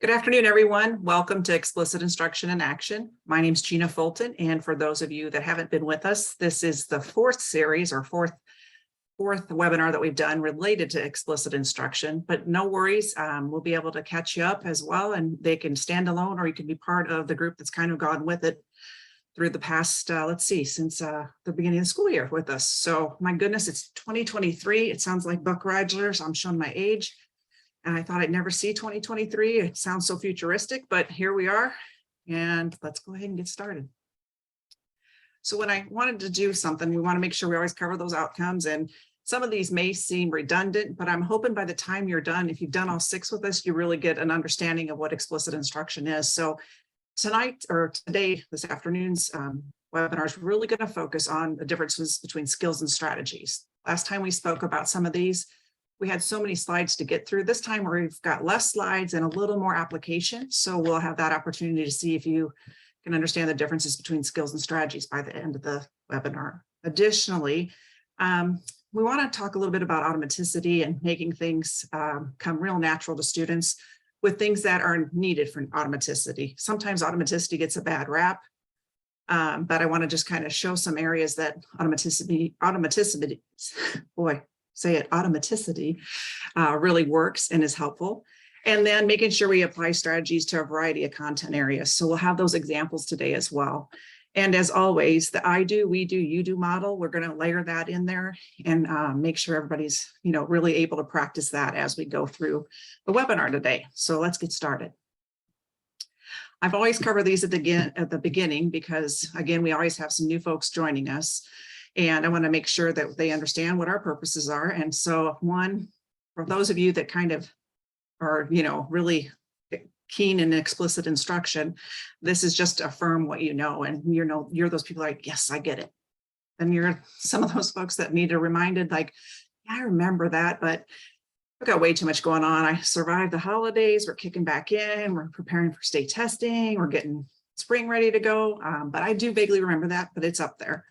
Good afternoon, everyone. Welcome to Explicit Instruction in Action. My name is Gina Fulton, and for those of you that haven't been with us, this is the fourth series or fourth webinar that we've done related to explicit instruction. But no worries, we'll be able to catch you up as well, and they can stand alone, or you can be part of the group that's kind of gone with it through the past, since the beginning of the school year with us. So my goodness, it's 2023. It sounds like Buck Rogers. I'm showing my age. And I thought I'd never see 2023. It sounds so futuristic, but here we are. And let's go ahead and get started. So when I wanted to do something, we want to make sure we always cover those outcomes. And some of these may seem redundant, but I'm hoping by the time you're done, if you've done all 6 with us, you really get an understanding of what explicit instruction is. So tonight or today, this afternoon's webinar is really going to focus on the differences between skills and strategies. Last time we spoke about some of these, we had so many slides to get through. This time we've got less slides and a little more application. So we'll have that opportunity to see if you can understand the differences between skills and strategies by the end of the webinar. Additionally, we want to talk a little bit about automaticity and making things come real natural to students with things that are needed for automaticity. Sometimes automaticity gets a bad rap, but I want to just kind of show some areas that automaticity, really works and is helpful. And then making sure we apply strategies to a variety of content areas. So we'll have those examples today as well. And as always, the I do, we do, you do model, we're going to layer that in there and make sure everybody's, really able to practice that as we go through the webinar today. So let's get started. I've always covered these at the beginning because, again, we always have some new folks joining us. And I want to make sure that they understand what our purposes are. And so one, for those of you that kind of are, really keen in explicit instruction, this is just to affirm what you know. And you're those people like, yes, I get it. And you're some of those folks that need to reminded like, yeah, I remember that, but I've got way too much going on. I survived the holidays. We're kicking back in. We're preparing for state testing. We're getting spring ready to go. But I do vaguely remember that, but it's up there.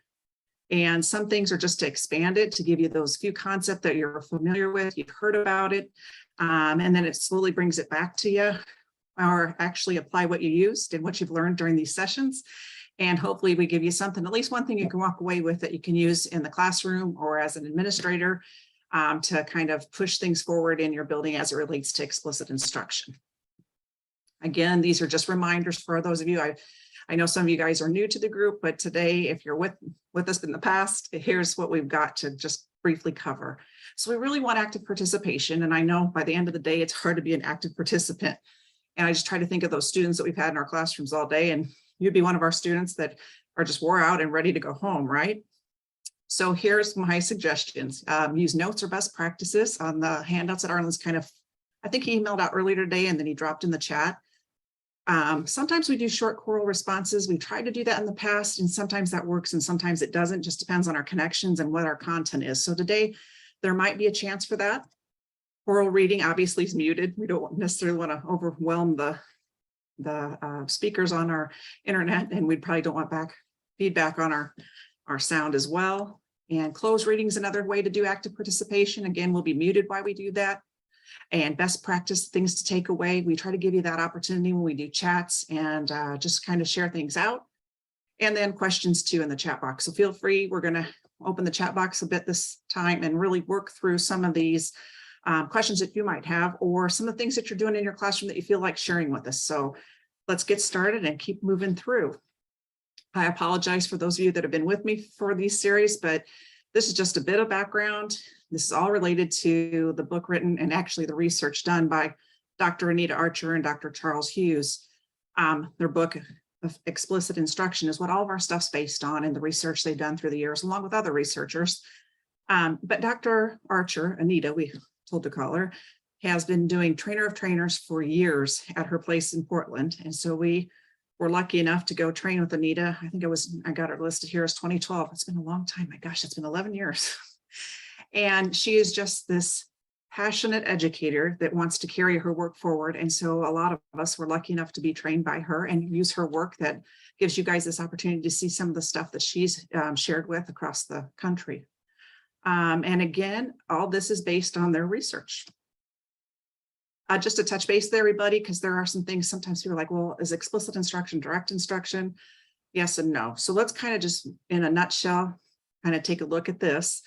And some things are just to expand it, to give you those few concepts that you're familiar with, you've heard about it, and then it slowly brings it back to you, or actually apply what you used and what you've learned during these sessions. And hopefully we give you something, at least one thing you can walk away with that you can use in the classroom or as an administrator to kind of push things forward in your building as it relates to explicit instruction. Again, these are just reminders for those of you. I know some of you guys are new to the group, but today, if you're with us in the past, here's what we've got to just briefly cover. So we really want active participation. And I know by the end of the day, it's hard to be an active participant. And I just try to think of those students that we've had in our classrooms all day. And you'd be one of our students that are just wore out and ready to go home, right? So here's my suggestions. Use notes or best practices on the handouts that Arlen's I think he emailed out earlier today and then he dropped in the chat. Sometimes we do short choral responses. We tried to do that in the past, and sometimes that works and sometimes it doesn't. Just depends on our connections and what our content is. So today there might be a chance for that. Oral reading obviously is muted. We don't necessarily want to overwhelm the speakers on our internet, and we probably don't want feedback on our sound as well. And closed reading is another way to do active participation. Again, we'll be muted while we do that. And best practice things to take away. We try to give you that opportunity when we do chats and just kind of share things out. And then questions too in the chat box. So feel free, we're going to open the chat box a bit this time and really work through some of these questions that you might have, or some of the things that you're doing in your classroom that you feel like sharing with us. So let's get started and keep moving through. I apologize for those of you that have been with me for these series, but this is just a bit of background. This is all related to the book written and actually the research done by Dr. Anita Archer and Dr. Charles Hughes. Their book of Explicit Instruction is what all of our stuff's based on and the research they've done through the years, along with other researchers. But Dr. Archer, Anita, we told to call her, has been doing trainer of trainers for years at her place in Portland. And so we were lucky enough to go train with Anita. I got her listed here as 2012. It's been a long time. My gosh, it's been 11 years. And she is just this passionate educator that wants to carry her work forward. And so a lot of us were lucky enough to be trained by her and use her work that gives you guys this opportunity to see some of the stuff that she's shared with across the country. And again, all this is based on their research. Just to touch base with everybody, because there are some things sometimes people are like, well, is explicit instruction direct instruction? Yes and no. So let's kind of just in a nutshell, kind of take a look at this.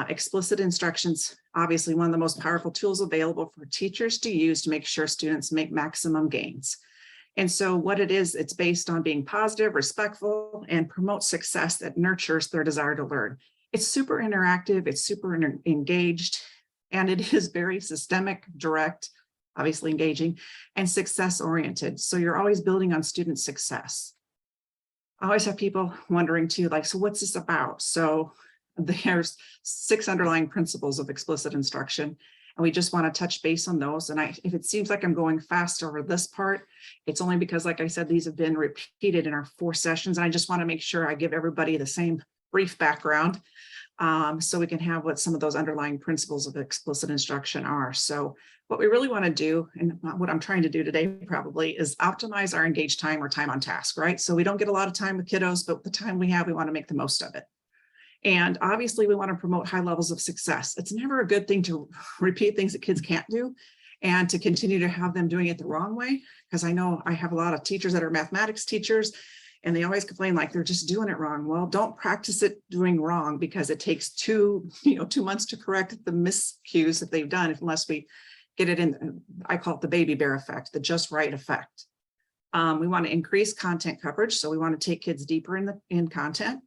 Explicit instructions, obviously one of the most powerful tools available for teachers to use to make sure students make maximum gains. And so what it is, it's based on being positive, respectful, and promote success that nurtures their desire to learn. It's super interactive, it's super engaged, and it is very systemic, direct, obviously engaging, and success-oriented. So you're always building on student success. I always have people wondering too, like, so what's this about? So there's 6 underlying principles of explicit instruction, and we just want to touch base on those. And if it seems like I'm going fast over this part, it's only because, like I said, these have been repeated in our 4 sessions. And I just want to make sure I give everybody the same brief background so we can have what some of those underlying principles of explicit instruction are. So what we really want to do, and what I'm trying to do today probably, is optimize our engaged time or time on task, right? So we don't get a lot of time with kiddos, but the time we have, we want to make the most of it. And obviously we want to promote high levels of success. It's never a good thing to repeat things that kids can't do and to continue to have them doing it the wrong way. Because I know I have a lot of teachers that are mathematics teachers, and they always complain like they're just doing it wrong. Well, don't practice it doing wrong, because it takes 2 months to correct the miscues that they've done unless we get it in. I call it the baby bear effect, the just right effect. We want to increase content coverage. So we want to take kids deeper in content.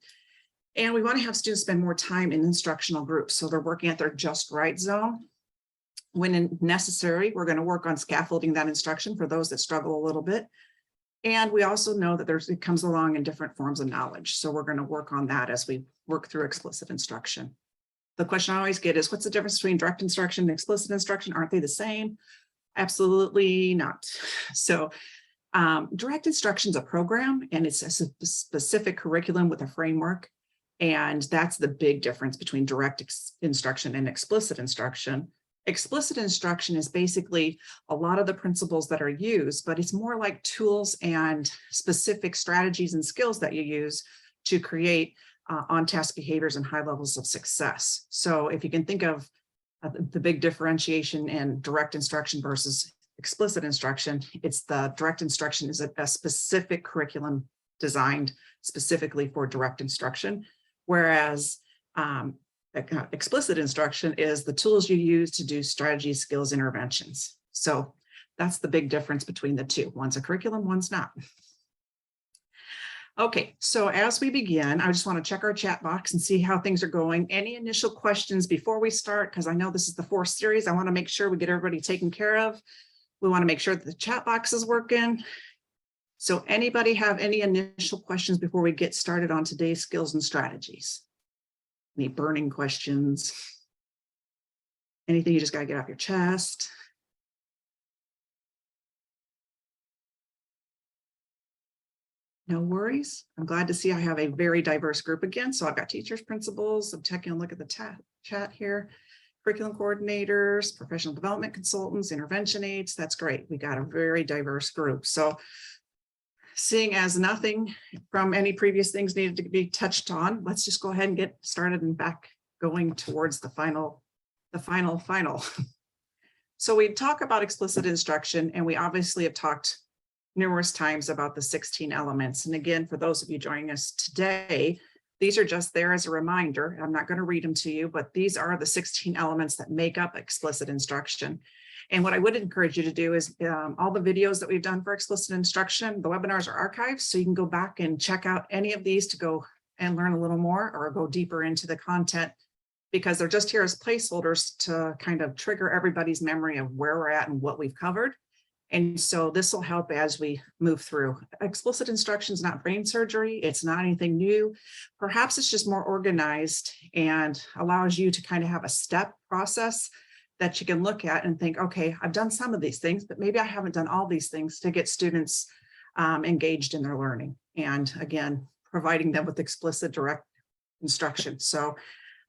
And we want to have students spend more time in instructional groups. So they're working at their just right zone. When necessary, we're going to work on scaffolding that instruction for those that struggle a little bit. And we also know that it comes along in different forms of knowledge. So we're going to work on that as we work through explicit instruction. The question I always get is, what's the difference between direct instruction and explicit instruction? Aren't they the same? Absolutely not. So direct instruction is a program, and it's a specific curriculum with a framework. And that's the big difference between direct instruction and explicit instruction. Explicit instruction is basically a lot of the principles that are used, but it's more like tools and specific strategies and skills that you use to create on-task behaviors and high levels of success. So if you can think of the big differentiation in direct instruction versus explicit instruction, it's the direct instruction is a specific curriculum designed specifically for direct instruction. Whereas explicit instruction is the tools you use to do strategy, skills, interventions. So that's the big difference between the two. One's a curriculum, one's not. Okay, so as we begin, I just want to check our chat box and see how things are going. Any initial questions before we start? Because I know this is the 4th series. I want to make sure we get everybody taken care of. We want to make sure that the chat box is working. So anybody have any initial questions before we get started on today's skills and strategies? Any burning questions? Anything you just got to get off your chest? No worries. I'm glad to see I have a very diverse group again. So I've got teachers, principals. I'm taking a look at the chat here. Curriculum coordinators, professional development consultants, intervention aides. That's great. We got a very diverse group. So seeing as nothing from any previous things needed to be touched on, let's just go ahead and get started and back going towards the final. So we talk about explicit instruction, and we obviously have talked numerous times about the 16 elements. And again, for those of you joining us today, these are just there as a reminder. I'm not going to read them to you, but these are the 16 elements that make up explicit instruction. And what I would encourage you to do is all the videos that we've done for explicit instruction, the webinars are archived, so you can go back and check out any of these to go and learn a little more or go deeper into the content, because they're just here as placeholders to kind of trigger everybody's memory of where we're at and what we've covered. And so this will help as we move through. Explicit instruction is not brain surgery. It's not anything new. Perhaps it's just more organized and allows you to kind of have a step process that you can look at and think, okay, I've done some of these things, but maybe I haven't done all these things to get students engaged in their learning. And again, providing them with explicit direct instruction. So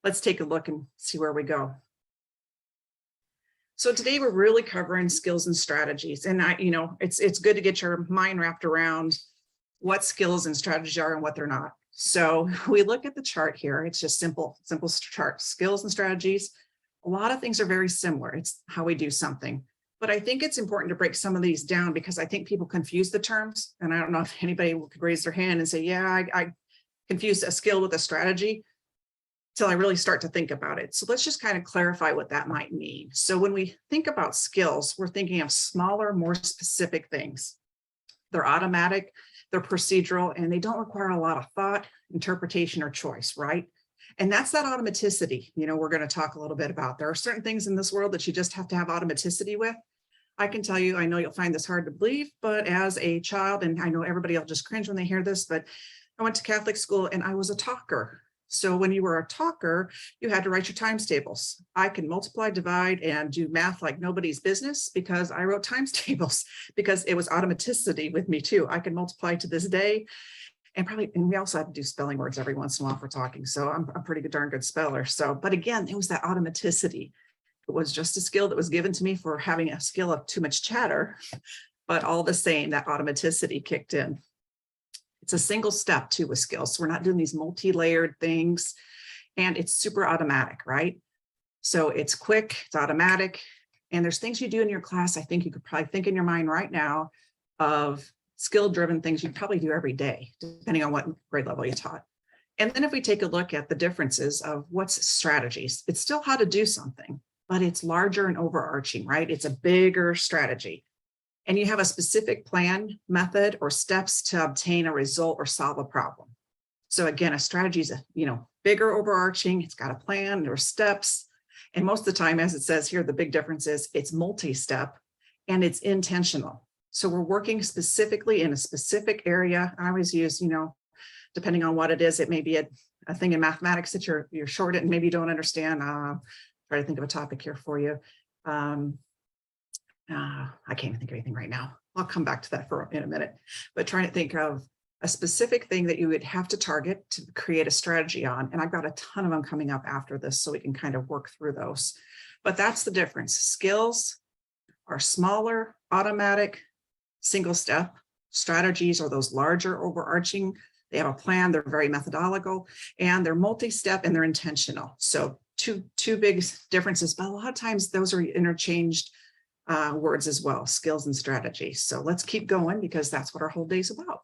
let's take a look and see where we go. So today we're really covering skills and strategies. And it's good to get your mind wrapped around what skills and strategies are and what they're not. So we look at the chart here. It's just simple chart, skills and strategies. A lot of things are very similar. It's how we do something. But I think it's important to break some of these down because I think people confuse the terms. And I don't know if anybody could raise their hand and say, yeah, I confused a skill with a strategy till I really start to think about it. So let's just kind of clarify what that might mean. So when we think about skills, we're thinking of smaller, more specific things. They're automatic, they're procedural, and they don't require a lot of thought, interpretation, or choice, right? And that's that automaticity, we're going to talk a little bit about. There are certain things in this world that you just have to have automaticity with. I can tell you, I know you'll find this hard to believe, but as a child, and I know everybody will just cringe when they hear this, but I went to Catholic school and I was a talker. So when you were a talker, you had to write your times tables. I can multiply, divide, and do math like nobody's business because I wrote times tables, because it was automaticity with me too. I can multiply to this day. And we also have to do spelling words every once in a while for talking. So I'm a pretty darn good speller. So, but again, it was that automaticity. It was just a skill that was given to me for having a skill of too much chatter, but all the same, that automaticity kicked in. It's a single step too with skills. So we're not doing these multi-layered things, and it's super automatic, right? So it's quick, it's automatic, and there's things you do in your class. I think you could probably think in your mind right now of skill-driven things you probably do every day, depending on what grade level you taught. And then if we take a look at the differences of what's strategies, it's still how to do something, but it's larger and overarching, right? It's a bigger strategy. And you have a specific plan, method, or steps to obtain a result or solve a problem. So again, a strategy is, bigger, overarching. It's got a plan, there are steps. And most of the time, as it says here, the big difference is it's multi-step and it's intentional. So we're working specifically in a specific area. I always use, depending on what it is, it may be a thing in mathematics that you're short at and maybe you don't understand. Try to think of a topic here for you. I can't even think of anything right now. I'll come back to that in a minute, but trying to think of a specific thing that you would have to target to create a strategy on. And I've got a ton of them coming up after this, so we can kind of work through those. But that's the difference. Skills are smaller, automatic, single step. Strategies are those larger, overarching. They have a plan, they're very methodological, and they're multi-step and they're intentional. So two big differences, but a lot of times those are interchanged words as well, skills and strategies. So let's keep going because that's what our whole day is about.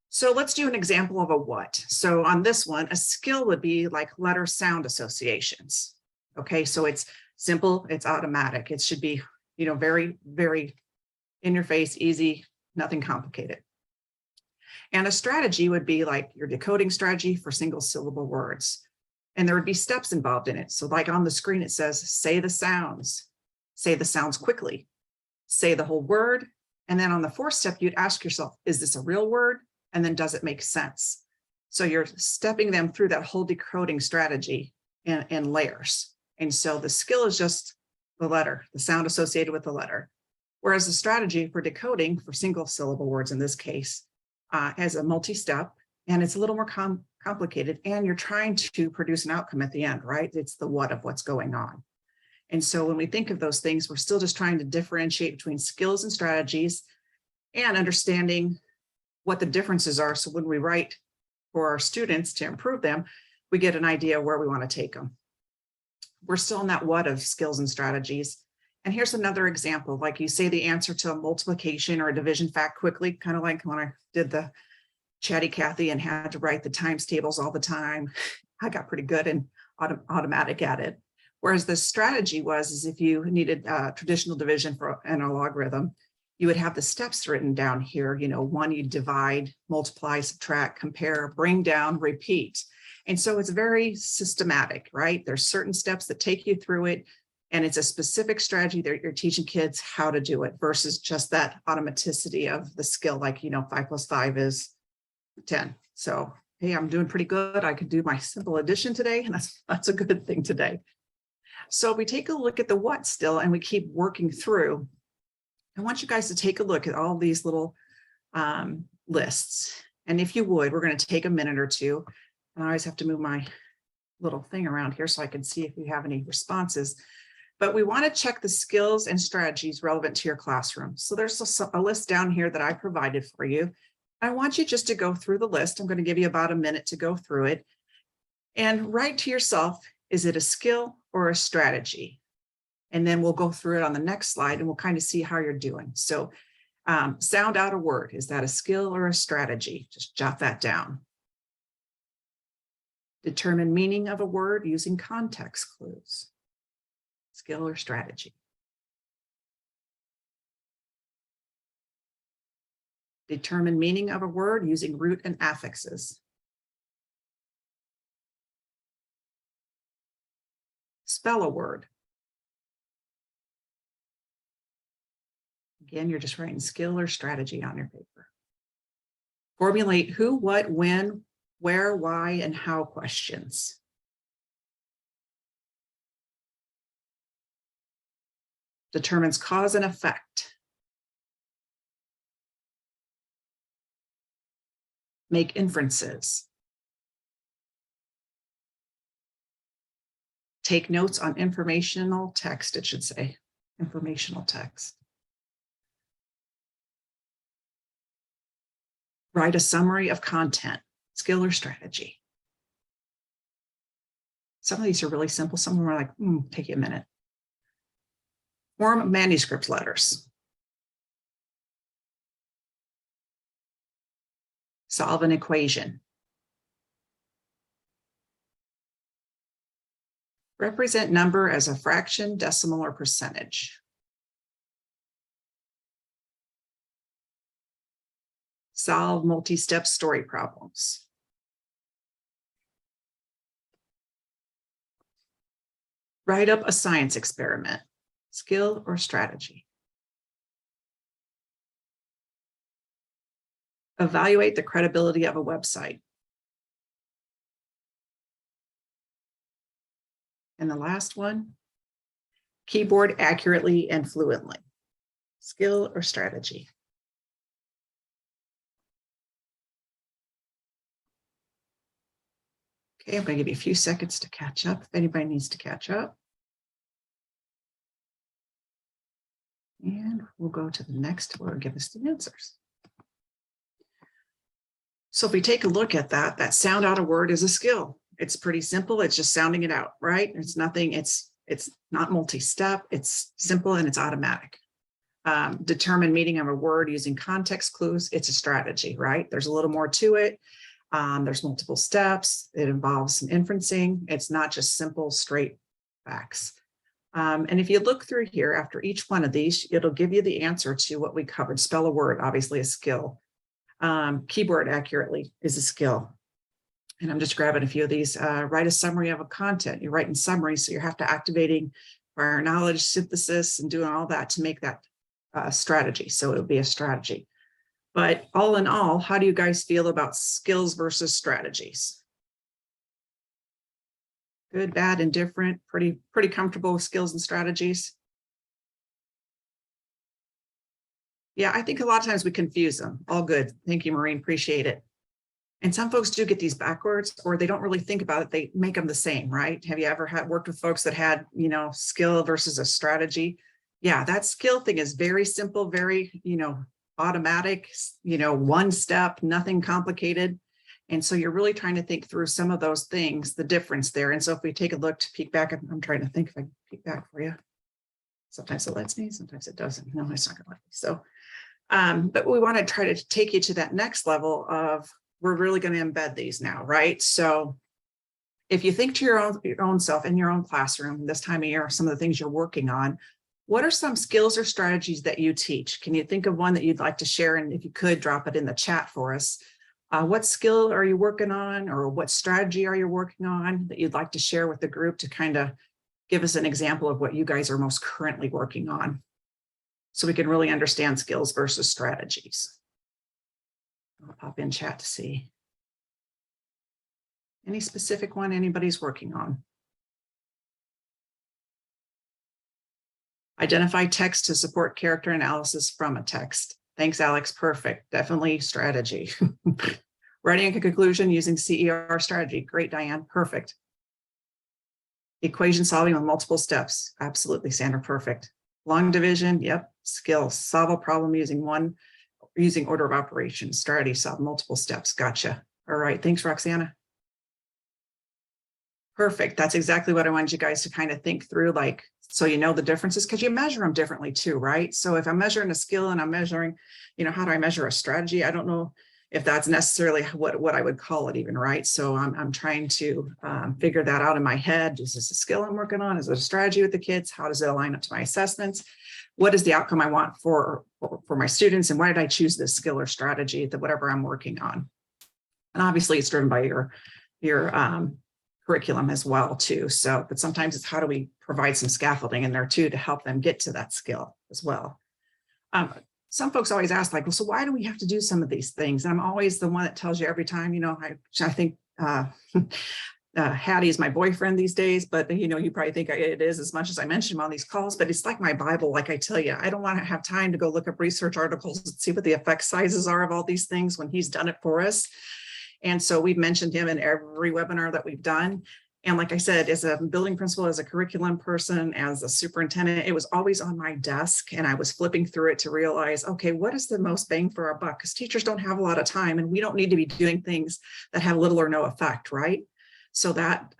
So let's do an example of a what. So on this one, a skill would be like letter sound associations. Okay, so it's simple, it's automatic. It should be, very, very in your face, easy, nothing complicated. And a strategy would be like your decoding strategy for single syllable words. And there would be steps involved in it. So like on the screen, it says, say the sounds quickly, say the whole word. And then on the fourth step, you'd ask yourself, is this a real word? And then does it make sense? So you're stepping them through that whole decoding strategy in layers. And so the skill is just the letter, the sound associated with the letter. Whereas the strategy for decoding for single syllable words in this case has a multi-step, and it's a little more complicated, and you're trying to produce an outcome at the end, right? It's the what of what's going on. And so when we think of those things, we're still just trying to differentiate between skills and strategies and understanding what the differences are. So when we write for our students to improve them, we get an idea where we want to take them. We're still in that what of skills and strategies. And here's another example, like you say the answer to a multiplication or a division fact quickly, kind of like when I did the Chatty Cathy and had to write the times tables all the time. I got pretty good and automatic at it. Whereas the strategy is if you needed traditional division for an logarithm, you would have the steps written down here. One, you divide, multiply, subtract, compare, bring down, repeat. And so it's very systematic, right? There's certain steps that take you through it. And it's a specific strategy that you're teaching kids how to do it versus just that automaticity of the skill, like, 5 + 5 is 10. So, hey, I'm doing pretty good. I could do my simple addition today, and that's a good thing today. So we take a look at the what still, and we keep working through. I want you guys to take a look at all these little lists. And if you would, we're going to take a minute or two. And I always have to move my little thing around here so I can see if we have any responses. But we want to check the skills and strategies relevant to your classroom. So there's a list down here that I provided for you. I want you just to go through the list. I'm going to give you about a minute to go through it and write to yourself, is it a skill or a strategy? And then we'll go through it on the next slide and we'll kind of see how you're doing. So sound out a word. Is that a skill or a strategy? Just jot that down. Determine meaning of a word using context clues. Skill or strategy. Determine meaning of a word using root and affixes. Spell a word. Again, you're just writing skill or strategy on your paper. Formulate who, what, when, where, why, and how questions. Determines cause and effect. Make inferences. Take notes on informational text, it should say, informational text. Write a summary of content, skill or strategy. Some of these are really simple. Some of them are like, take you a minute. Form manuscript letters. Solve an equation. Represent number as a fraction, decimal, or percentage. Solve multi-step story problems. Write up a science experiment, skill or strategy. Evaluate the credibility of a website. And the last one, keyboard accurately and fluently, skill or strategy. Okay, I'm going to give you a few seconds to catch up if anybody needs to catch up. And we'll go to the next where it'll give us the answers. So if we take a look at that, that sound out a word is a skill. It's pretty simple. It's just sounding it out, right? It's nothing, it's not multi-step, it's simple and it's automatic. Determine meaning of a word using context clues. It's a strategy, right? There's a little more to it. There's multiple steps. It involves some inferencing. It's not just simple, straight facts. And if you look through here after each one of these, it'll give you the answer to what we covered. Spell a word, obviously a skill. Keyboard accurately is a skill. And I'm just grabbing a few of these. Write a summary of a content. You're writing summaries, so you have to activating prior knowledge synthesis and doing all that to make that strategy. So it'll be a strategy. But all in all, how do you guys feel about skills versus strategies? Good, bad, indifferent, pretty comfortable with skills and strategies? Yeah, I think a lot of times we confuse them. All good. Thank you, Maureen. Appreciate it. And some folks do get these backwards, or they don't really think about it. They make them the same, right? Have you ever worked with folks that had, skill versus a strategy? Yeah, that skill thing is very simple, very, automatic, one step, nothing complicated. And so you're really trying to think through some of those things, the difference there. And so if we take a look to peek back, I'm trying to think if I can peek back for you. Sometimes it lets me, sometimes it doesn't. No, it's not going to let me. So, but we want to try to take you to that next level of, we're really going to embed these now, right? So if you think to your own self in your own classroom, this time of year, some of the things you're working on, what are some skills or strategies that you teach? Can you think of one that you'd like to share? And if you could, drop it in the chat for us. What skill are you working on, or what strategy are you working on that you'd like to share with the group to kind of give us an example of what you guys are most currently working on, so we can really understand skills versus strategies? I'll pop in chat to see. Any specific one anybody's working on? Identify text to support character analysis from a text. Thanks, Alex. Perfect. Definitely strategy. Writing a conclusion using CER strategy. Great, Diane. Perfect. Equation solving with multiple steps. Absolutely, Sandra. Perfect. Long division. Yep. Skills. Solve a problem using order of operations. Strategy. Solve multiple steps. Gotcha. All right. Thanks, Roxana. Perfect. That's exactly what I wanted you guys to kind of think through, like So you know the differences because you measure them differently too, right? So if I'm measuring a skill and I'm measuring, how do I measure a strategy? I don't know if that's necessarily what I would call it even, right? So I'm trying to figure that out in my head. Is this a skill I'm working on? Is it a strategy with the kids? How does it align up to my assessments? What is the outcome I want for my students? And why did I choose this skill or strategy that whatever I'm working on? And obviously it's driven by your curriculum as well too. So, but sometimes it's how do we provide some scaffolding in there too to help them get to that skill as well. Some folks always ask like, well, so why do we have to do some of these things? And I'm always the one that tells you every time, I think Hattie is my boyfriend these days, but you probably think it is as much as I mention him on these calls, but it's like my Bible. Like I tell you, I don't want to have time to go look up research articles and see what the effect sizes are of all these things when he's done it for us. And so we've mentioned him in every webinar that we've done. And like I said, as a building principal, as a curriculum person, as a superintendent, it was always on my desk and I was flipping through it to realize, okay, what is the most bang for our buck? Because teachers don't have a lot of time and we don't need to be doing things that have little or no effect, right? So that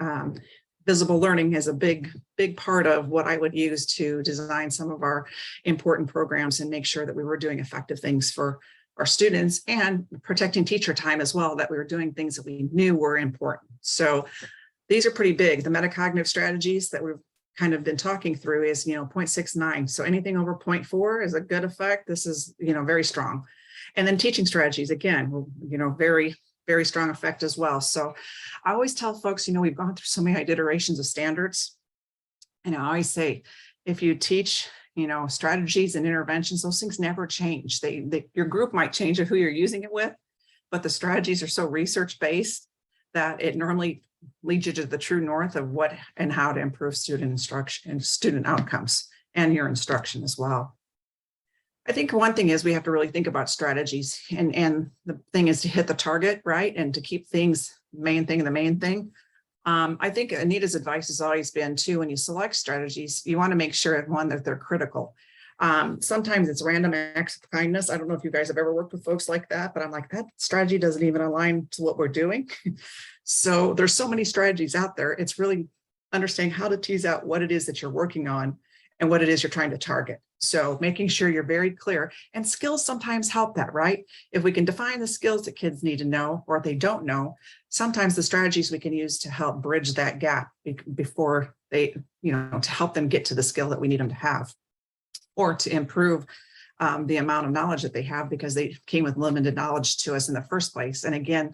visible learning is a big part of what I would use to design some of our important programs and make sure that we were doing effective things for our students and protecting teacher time as well, that we were doing things that we knew were important. So these are pretty big. The metacognitive strategies that we've kind of been talking through is, 0.69. So anything over 0.4 is a good effect. This is, very strong. And then teaching strategies, again, very, very strong effect as well. So I always tell folks, we've gone through so many iterations of standards. And I always say, if you teach, strategies and interventions, those things never change. Your group might change who you're using it with, but the strategies are so research-based that it normally leads you to the true north of what and how to improve student instruction and student outcomes and your instruction as well. I think one thing is we have to really think about strategies and the thing is to hit the target, right? And to keep things the main thing. I think Anita's advice has always been too, when you select strategies, you want to make sure that they're critical. Sometimes it's random acts of kindness. I don't know if you guys have ever worked with folks like that, but I'm like, that strategy doesn't even align to what we're doing. So there's so many strategies out there. It's really understanding how to tease out what it is that you're working on and what it is you're trying to target. So making sure you're very clear, and skills sometimes help that, right? If we can define the skills that kids need to know or they don't know, sometimes the strategies we can use to help bridge that gap before they, to help them get to the skill that we need them to have, or to improve the amount of knowledge that they have because they came with limited knowledge to us in the first place. And again,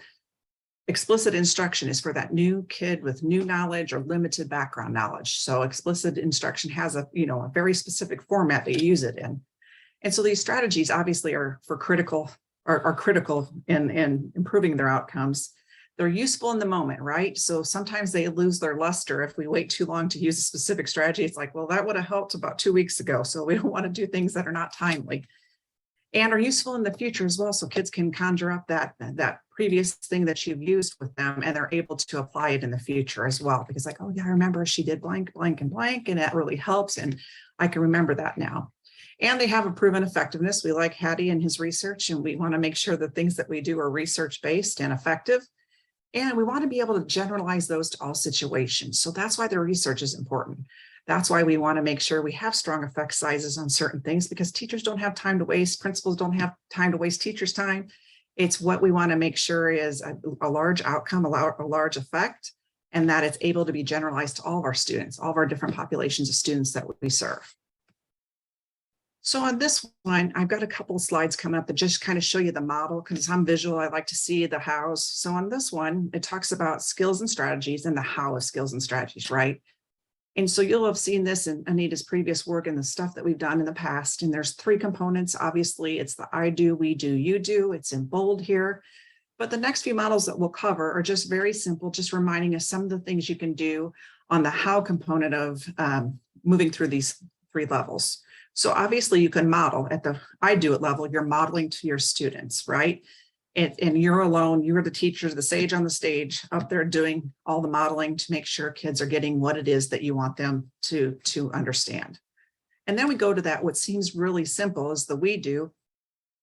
explicit instruction is for that new kid with new knowledge or limited background knowledge. So explicit instruction has a very specific format that you use it in. And so these strategies obviously are critical in improving their outcomes. They're useful in the moment, right? So sometimes they lose their luster if we wait too long to use a specific strategy. It's like, well, that would have helped about 2 weeks ago. So we don't want to do things that are not timely and are useful in the future as well. So kids can conjure up that previous thing that you've used with them and they're able to apply it in the future as well. Because like, oh yeah, I remember she did blank, blank, and blank, and that really helps. And I can remember that now. And they have a proven effectiveness. We like Hattie and his research, and we want to make sure the things that we do are research-based and effective. And we want to be able to generalize those to all situations. So that's why the research is important. That's why we want to make sure we have strong effect sizes on certain things, because teachers don't have time to waste, principals don't have time to waste teachers' time. It's what we want to make sure is a large outcome, a large effect, and that it's able to be generalized to all of our students, all of our different populations of students that we serve. So on this one, I've got a couple of slides coming up that just kind of show you the model, because I'm visual, I like to see the hows. So on this one, it talks about skills and strategies and the how of skills and strategies, right? And so you'll have seen this in Anita's previous work and the stuff that we've done in the past. And there's 3 components. Obviously, it's the I do, we do, you do. It's in bold here. But the next few models that we'll cover are just very simple, just reminding us some of the things you can do on the how component of moving through these 3 levels. So obviously you can model at the I do it level, you're modeling to your students, right? And you're alone, you're the teacher, the sage on the stage up there doing all the modeling to make sure kids are getting what it is that you want them to understand. And then we go to that, what seems really simple is the we do.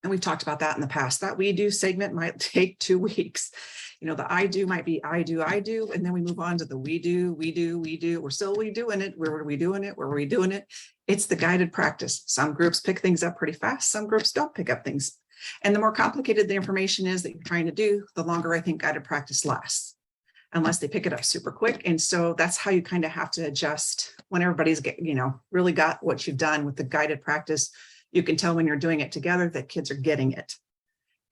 And we've talked about that in the past. That we do segment might take 2 weeks. You know, the I do might be I do, and then we move on to the we do. We're still doing it. Where are we doing it? Where are we doing it? It's the guided practice. Some groups pick things up pretty fast. Some groups don't pick up things. And the more complicated the information is that you're trying to do, the longer I think guided practice lasts, unless they pick it up super quick. And so that's how you kind of have to adjust when everybody's really got what you've done with the guided practice. You can tell when you're doing it together that kids are getting it.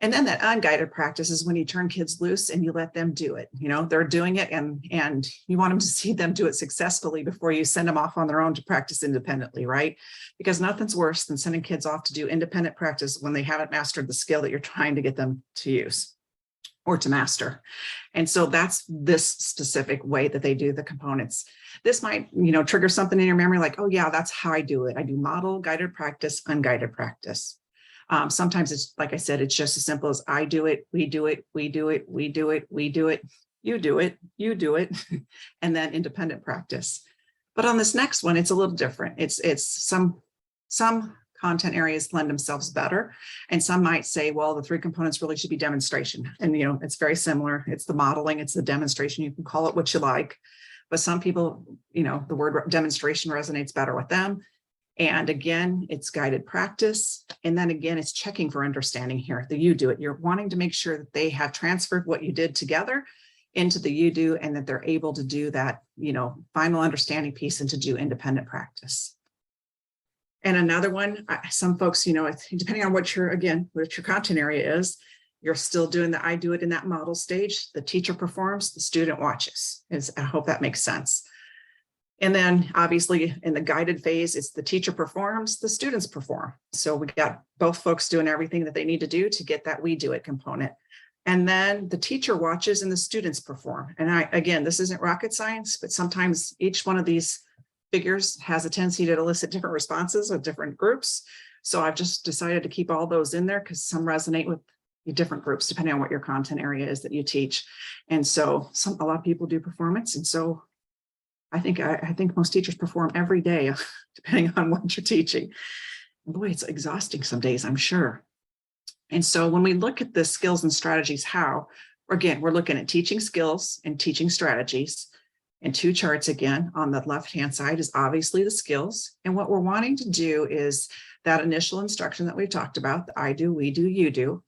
And then that unguided practice is when you turn kids loose and you let them do it. You know, they're doing it and you want them to see them do it successfully before you send them off on their own to practice independently, right? Because nothing's worse than sending kids off to do independent practice when they haven't mastered the skill that you're trying to get them to use or to master. And so that's this specific way that they do the components. This might, trigger something in your memory like, oh yeah, that's how I do it. I do model, guided practice, unguided practice. Sometimes it's, like I said, it's just as simple as I do it, we do it, we do it, we do it, we do it, you do it, you do it, and then independent practice. But on this next one, it's a little different. It's some content areas lend themselves better. And some might say, well, the 3 components really should be demonstration. And, it's very similar. It's the modeling, it's the demonstration. You can call it what you like. But some people, the word demonstration resonates better with them. And again, it's guided practice. And then again, it's checking for understanding here. The you do it. You're wanting to make sure that they have transferred what you did together into the you do, and that they're able to do that, final understanding piece and to do independent practice. And another one, some folks, depending on what your content area is, you're still doing the I do it in that model stage. The teacher performs, the student watches. I hope that makes sense. And then obviously in the guided phase, it's the teacher performs, the students perform. So we got both folks doing everything that they need to do to get that we do it component. And then the teacher watches and the students perform. And again, this isn't rocket science, but sometimes each one of these figures has a tendency to elicit different responses with different groups. So I've just decided to keep all those in there because some resonate with different groups depending on what your content area is that you teach. And so a lot of people do performance. And so I think most teachers perform every day, depending on what you're teaching. Boy, it's exhausting some days, I'm sure. And so when we look at the skills and strategies, we're looking at teaching skills and teaching strategies. And 2 charts again, on the left-hand side is obviously the skills. And what we're wanting to do is that initial instruction that we've talked about, the I do, we do, you do.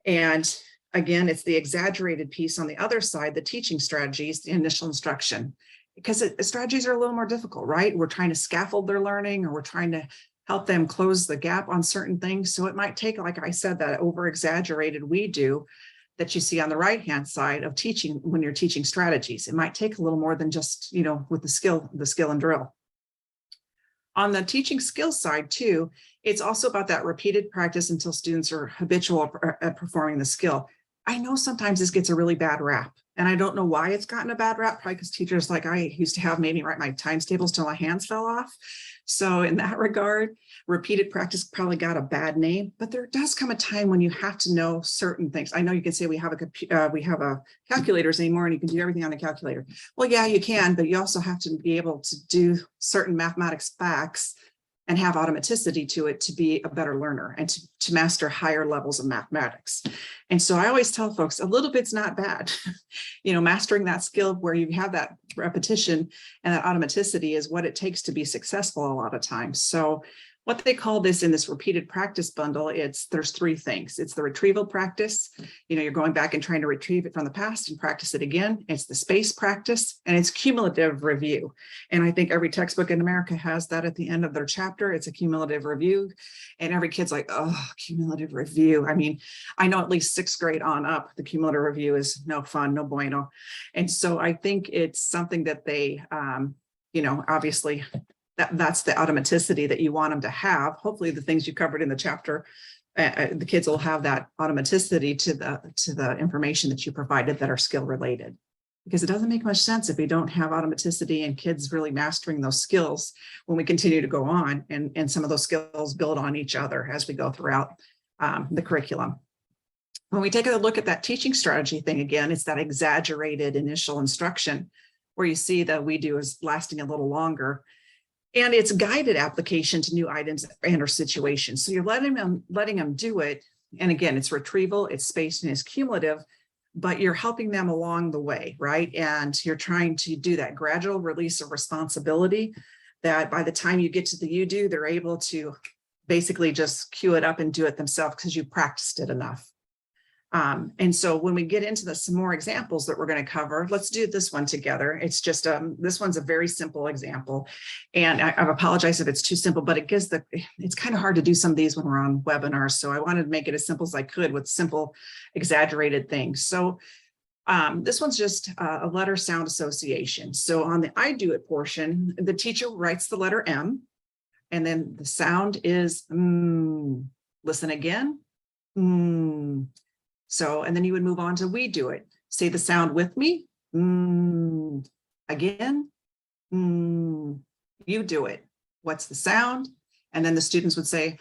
And again, it's the exaggerated piece on the other side, the teaching strategies, the initial instruction. Because strategies are a little more difficult, right? We're trying to scaffold their learning, or we're trying to help them close the gap on certain things. So it might take, like I said, that over-exaggerated we do that you see on the right-hand side of teaching when you're teaching strategies. It might take a little more than just, with the skill and drill. On the teaching skills side too, it's also about that repeated practice until students are habitual at performing the skill. I know sometimes this gets a really bad rap, and I don't know why it's gotten a bad rap, probably because teachers like I used to have made me write my times tables till my hands fell off. So in that regard, repeated practice probably got a bad name, but there does come a time when you have to know certain things. I know you can say we have a calculators anymore and you can do everything on a calculator. Well, yeah, you can, but you also have to be able to do certain mathematics facts and have automaticity to it to be a better learner and to master higher levels of mathematics. And so I always tell folks a little bit's not bad. Mastering that skill where you have that repetition and that automaticity is what it takes to be successful a lot of times. So what they call this in this repeated practice bundle, there's 3 things. It's the retrieval practice. You're going back and trying to retrieve it from the past and practice it again. It's the space practice, and it's cumulative review. And I think every textbook in America has that at the end of their chapter. It's a cumulative review. And every kid's like, oh, cumulative review. I mean, I know at least 6th grade on up, the cumulative review is no fun, no bueno. And so I think it's something that they, obviously, that's the automaticity that you want them to have. Hopefully the things you covered in the chapter, the kids will have that automaticity to the information that you provided that are skill related, because it doesn't make much sense if we don't have automaticity and kids really mastering those skills when we continue to go on, and some of those skills build on each other as we go throughout the curriculum. When we take a look at that teaching strategy thing again, it's that exaggerated initial instruction where you see that we do is lasting a little longer. And it's guided application to new items and or situations. So you're letting them do it. And again, it's retrieval, it's spaced, and it's cumulative, but you're helping them along the way, right? And you're trying to do that gradual release of responsibility that by the time you get to the you do, they're able to basically just cue it up and do it themselves because you practiced it enough. And so when we get into some more examples that we're going to cover, let's do this one together. It's just, this one's a very simple example. And I apologize if it's too simple, but it's kind of hard to do some of these when we're on webinars. So I wanted to make it as simple as I could with simple, exaggerated things. So this one's just a letter sound association. So on the I do it portion, the teacher writes the letter M, and then the sound is listen again. So, and then you would move on to we do it. Say the sound with me. Again. You do it. What's the sound? And then the students would say,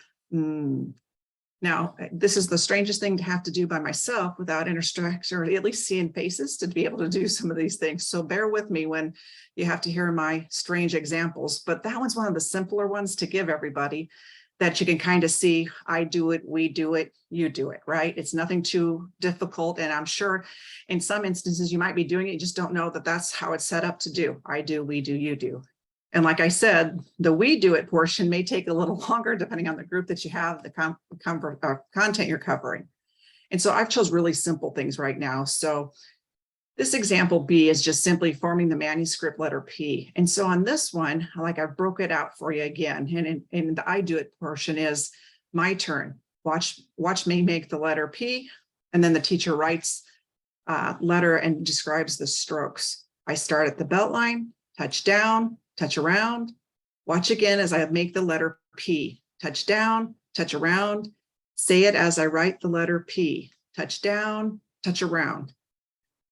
Now, this is the strangest thing to have to do by myself without instruction, or at least seeing faces to be able to do some of these things. So bear with me when you have to hear my strange examples, but that one's one of the simpler ones to give everybody that you can kind of see. I do it, we do it, you do it, right? It's nothing too difficult. And I'm sure in some instances you might be doing it, you just don't know that that's how it's set up to do. I do, we do, you do. And like I said, the we do it portion may take a little longer depending on the group that you have, the content you're covering. And so I've chose really simple things right now. So this example B is just simply forming the manuscript letter P. And so on this one, like I broke it out for you again. And in the I do it portion is my turn. Watch me make the letter P. And then the teacher writes letter and describes the strokes. I start at the belt line, touch down, touch around. Watch again as I make the letter P. Touch down, touch around. Say it as I write the letter P. Touch down, touch around.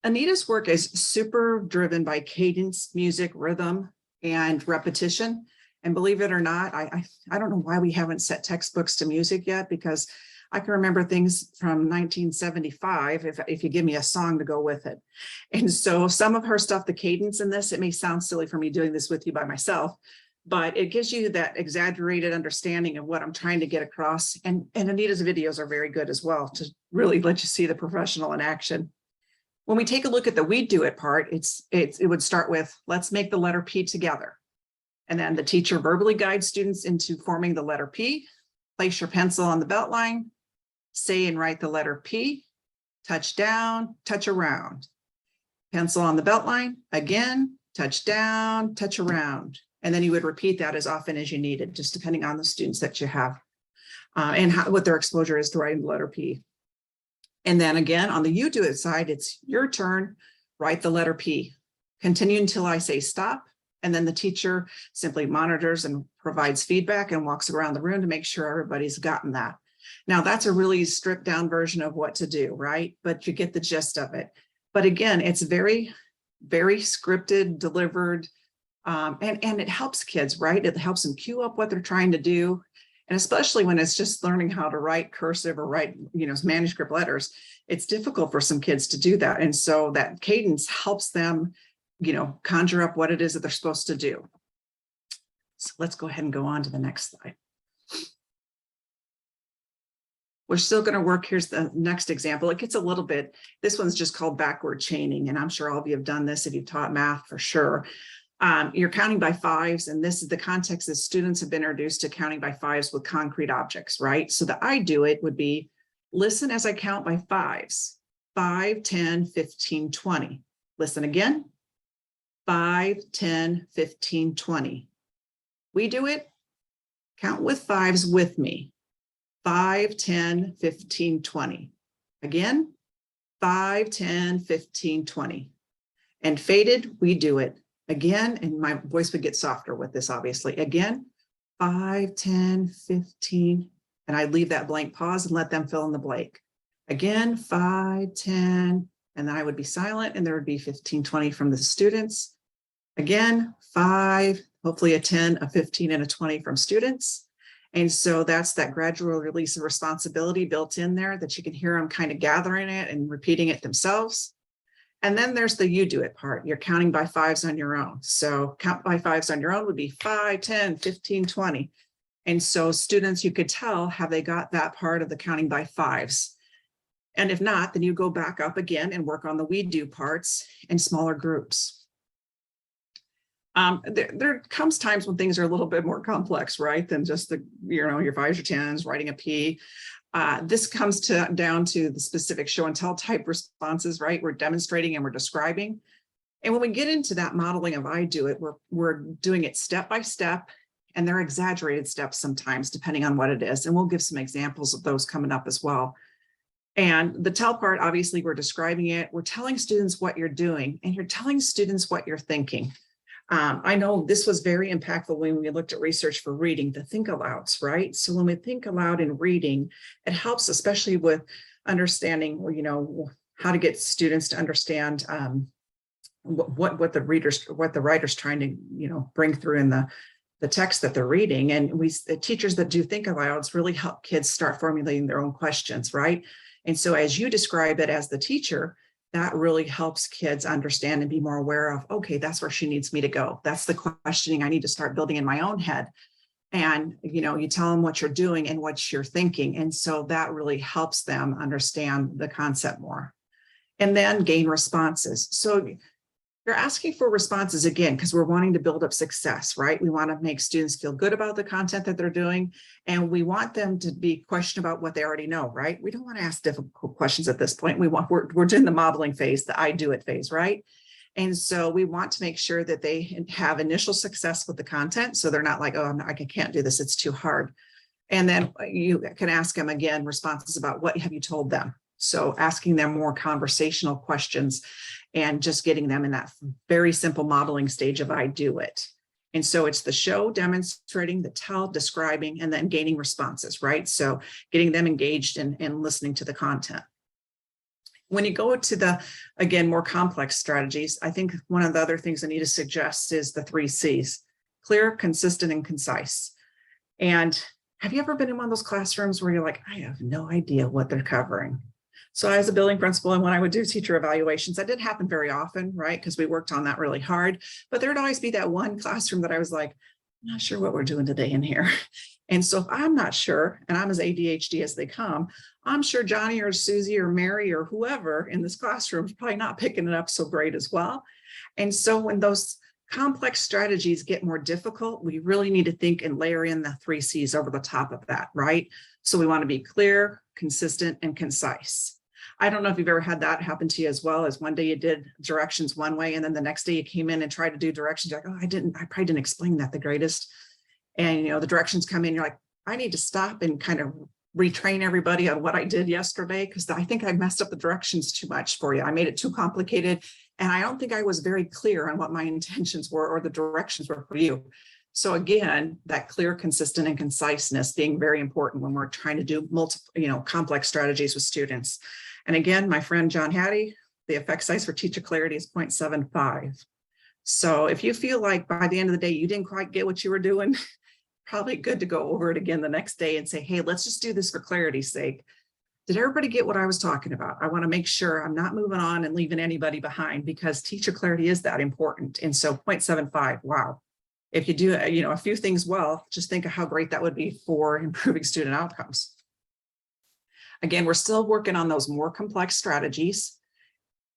Anita's work is super driven by cadence, music, rhythm, and repetition. And believe it or not, I don't know why we haven't set textbooks to music yet, because I can remember things from 1975 if you give me a song to go with it. And so some of her stuff, the cadence in this, it may sound silly for me doing this with you by myself, but it gives you that exaggerated understanding of what I'm trying to get across. And Anita's videos are very good as well to really let you see the professional in action. When we take a look at the we do it part, it would start with, let's make the letter P together. And then the teacher verbally guides students into forming the letter P. Place your pencil on the belt line, say and write the letter P, touch down, touch around. Pencil on the belt line, again, touch down, touch around. And then you would repeat that as often as you needed, just depending on the students that you have and what their exposure is to writing the letter P. And then again, on the you do it side, it's your turn, write the letter P. Continue until I say stop. And then the teacher simply monitors and provides feedback and walks around the room to make sure everybody's gotten that. Now that's a really stripped down version of what to do, right? But you get the gist of it. But again, it's very, very scripted, delivered, and it helps kids, right? It helps them cue up what they're trying to do. And especially when it's just learning how to write cursive or write, manuscript letters, it's difficult for some kids to do that. And so that cadence helps them, conjure up what it is that they're supposed to do. So let's go ahead and go on to the next slide. We're still going to work. Here's the next example. It gets a little bit, this one's just called backward chaining. And I'm sure all of you have done this if you've taught math for sure. You're counting by fives, and this is the context that students have been introduced to counting by fives with concrete objects, right? So the I do it would be, listen as I count by fives, 5, 10, 15, 20. Listen again, 5, 10, 15, 20. We do it, count with fives with me, 5, 10, 15, 20. Again, 5, 10, 15, 20. And faded, we do it. Again, and my voice would get softer with this, obviously. Again, 5, 10, 15, and I leave that blank pause and let them fill in the blank. Again, 5, 10, and then I would be silent, and there would be 15, 20 from the students. Again, 5, hopefully a 10, a 15, and a 20 from students. And so that's that gradual release of responsibility built in there that you can hear them kind of gathering it and repeating it themselves. And then there's the you do it part. You're counting by fives on your own. So count by fives on your own would be 5, 10, 15, 20. And so students, you could tell, have they got that part of the counting by fives? And if not, then you go back up again and work on the we do parts in smaller groups. There comes times when things are a little bit more complex, right? Than just your fives or tens, writing a P. This comes down to the specific show and tell type responses, right? We're demonstrating and we're describing. And when we get into that modeling of I do it, we're doing it step by step, and they're exaggerated steps sometimes, depending on what it is. And we'll give some examples of those coming up as well. And the tell part, obviously, we're describing it. We're telling students what you're doing, and you're telling students what you're thinking. I know this was very impactful when we looked at research for reading, the think alouds, right? So when we think aloud in reading, it helps, especially with understanding, how to get students to understand what the writer's trying to, bring through in the text that they're reading. And the teachers that do think alouds really help kids start formulating their own questions, right? And so as you describe it as the teacher, that really helps kids understand and be more aware of, okay, that's where she needs me to go. That's the questioning I need to start building in my own head. And, you tell them what you're doing and what you're thinking. And so that really helps them understand the concept more. And then gain responses. So you're asking for responses again, because we're wanting to build up success, right? We want to make students feel good about the content that they're doing. And we want them to be questioned about what they already know, right? We don't want to ask difficult questions at this point. We're doing the modeling phase, the I do it phase, right? And so we want to make sure that they have initial success with the content. So they're not like, oh, I can't do this, it's too hard. And then you can ask them again, responses about what have you told them? So asking them more conversational questions and just getting them in that very simple modeling stage of I do it. And so it's the show, demonstrating, the tell, describing, and then gaining responses, right? So getting them engaged and listening to the content. When you go to the, again, more complex strategies, I think one of the other things Anita suggests is the 3 C's: clear, consistent, and concise. And have you ever been in one of those classrooms where you're like, I have no idea what they're covering? So as a building principal, and when I would do teacher evaluations, that didn't happen very often, right? Because we worked on that really hard. But there'd always be that one classroom that I was like, I'm not sure what we're doing today in here. And so if I'm not sure, and I'm as ADHD as they come, I'm sure Johnny or Susie or Mary or whoever in this classroom is probably not picking it up so great as well. And so when those complex strategies get more difficult, we really need to think and layer in the 3 C's over the top of that, right? So we want to be clear, consistent, and concise. I don't know if you've ever had that happen to you as well, as one day you did directions one way, and then the next day you came in and tried to do directions. You're like, oh, I probably didn't explain that the greatest. And, the directions come in, you're like, I need to stop and kind of retrain everybody on what I did yesterday, because I think I messed up the directions too much for you. I made it too complicated. And I don't think I was very clear on what my intentions were or the directions were for you. So again, that clear, consistent, and conciseness being very important when we're trying to do multiple, complex strategies with students. And again, my friend John Hattie, the effect size for teacher clarity is 0.75. So if you feel like by the end of the day, you didn't quite get what you were doing, probably good to go over it again the next day and say, hey, let's just do this for clarity's sake. Did everybody get what I was talking about? I want to make sure I'm not moving on and leaving anybody behind, because teacher clarity is that important. And so 0.75, wow. If you do, a few things well, just think of how great that would be for improving student outcomes. Again, we're still working on those more complex strategies.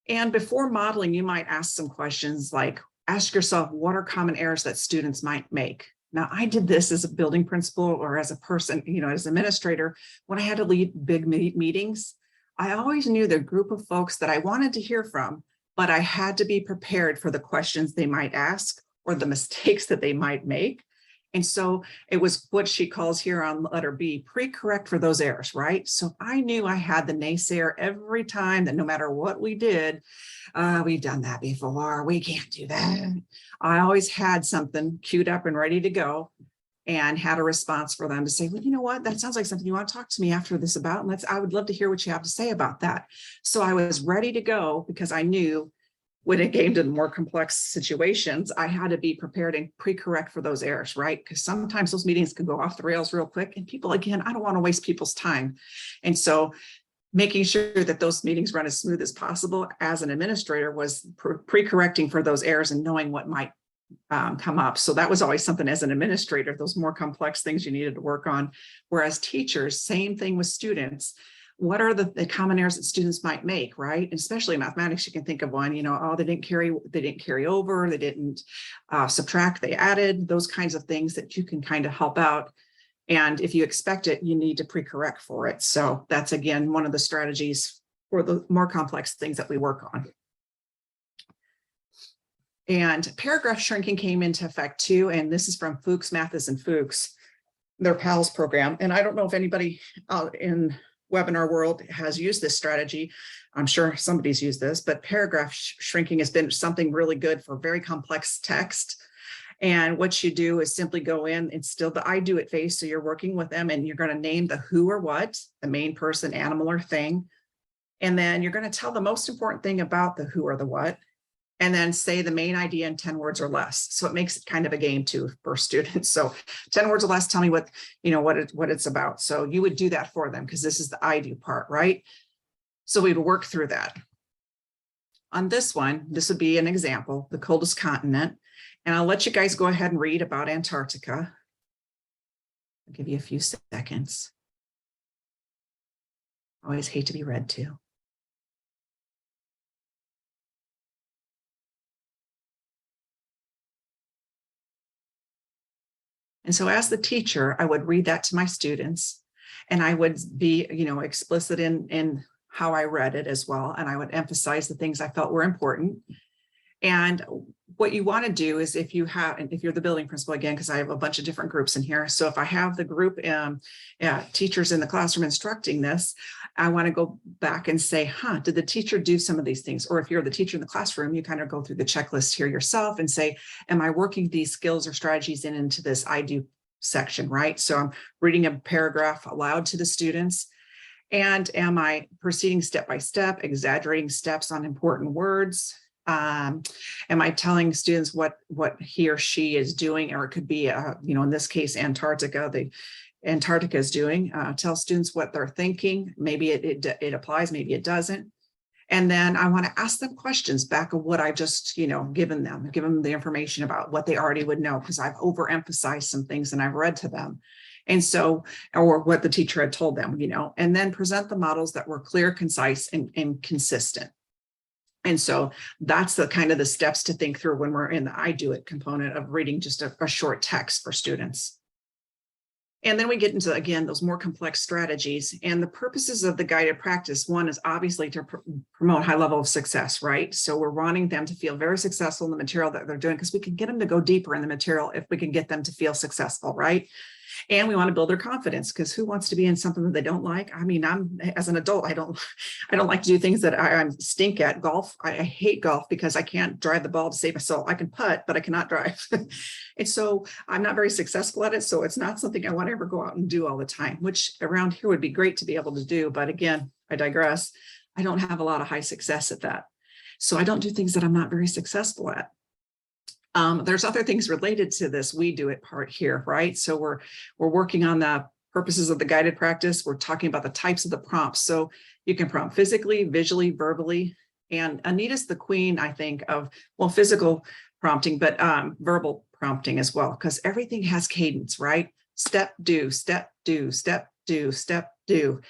And before modeling, you might ask some questions like, ask yourself, what are common errors that students might make? Now, I did this as a building principal or as a person, as an administrator, when I had to lead big meetings. I always knew the group of folks that I wanted to hear from, but I had to be prepared for the questions they might ask or the mistakes that they might make. And so it was what she calls here on letter B, pre-correct for those errors, right? So I knew I had the naysayer every time, that no matter what we did, we've done that before, we can't do that. I always had something queued up and ready to go, and had a response for them to say, well, you know what, that sounds like something you want to talk to me after this about, and I would love to hear what you have to say about that. So I was ready to go, because I knew when it came to more complex situations, I had to be prepared and pre-correct for those errors, right? Because sometimes those meetings can go off the rails real quick, and people, again, I don't want to waste people's time. And so making sure that those meetings run as smooth as possible as an administrator was pre-correcting for those errors and knowing what might come up. So that was always something as an administrator, those more complex things you needed to work on. Whereas teachers, same thing with students. What are the common errors that students might make, right? And especially in mathematics, you can think of one, oh, they didn't carry over, they didn't subtract, they added, those kinds of things that you can kind of help out. And if you expect it, you need to pre-correct for it. So that's, again, one of the strategies for the more complex things that we work on. And paragraph shrinking came into effect too. And this is from Fuchs, Mathis and Fuchs, their PALS program. And I don't know if anybody out in webinar world has used this strategy. I'm sure somebody's used this, but paragraph shrinking has been something really good for very complex text. And what you do is simply go in and still the I do it phase. So you're working with them and you're going to name the who or what, the main person, animal, or thing. And then you're going to tell the most important thing about the who or the what, and then say the main idea in 10 words or less. So it makes it kind of a game too for students. So 10 words or less, tell me what, what it's about. So you would do that for them because this is the I do part, right? So we would work through that. On this one, this would be an example, the coldest continent. And I'll let you guys go ahead and read about Antarctica. I'll give you a few seconds. I always hate to be read to. And so as the teacher, I would read that to my students, and I would be, explicit in how I read it as well. And I would emphasize the things I felt were important. And what you want to do is if you're the building principal, again, because I have a bunch of different groups in here. So if I have the group teachers in the classroom instructing this, I want to go back and say, did the teacher do some of these things? Or if you're the teacher in the classroom, you kind of go through the checklist here yourself and say, am I working these skills or strategies into this I do section, right? So I'm reading a paragraph aloud to the students. And am I proceeding step by step, exaggerating steps on important words? Am I telling students what he or she is doing, or it could be, in this case, Antarctica is doing. Tell students what they're thinking. Maybe it applies, maybe it doesn't. And then I want to ask them questions back of what I just, given them the information about what they already would know, because I've overemphasized some things and I've read to them. And so, or what the teacher had told them, and then present the models that were clear, concise, and consistent. And so that's the kind of the steps to think through when we're in the I do it component of reading just a short text for students. And then we get into, again, those more complex strategies. And the purposes of the guided practice, one is obviously to promote high level of success, right? So we're wanting them to feel very successful in the material that they're doing, because we can get them to go deeper in the material if we can get them to feel successful, right? And we want to build their confidence, because who wants to be in something that they don't like? I mean, as an adult, I don't like to do things that I stink at. Golf, I hate golf because I can't drive the ball to save myself. I can putt, but I cannot drive. And so I'm not very successful at it. So it's not something I want to ever go out and do all the time, which around here would be great to be able to do. But again, I digress. I don't have a lot of high success at that. So I don't do things that I'm not very successful at. There's other things related to this we do it part here, right? So we're working on the purposes of the guided practice. We're talking about the types of the prompts. So you can prompt physically, visually, verbally, and Anita's the queen, I think, of, well, physical prompting, but verbal prompting as well, because everything has cadence, right? Step, do, step, do, step, do, step, do.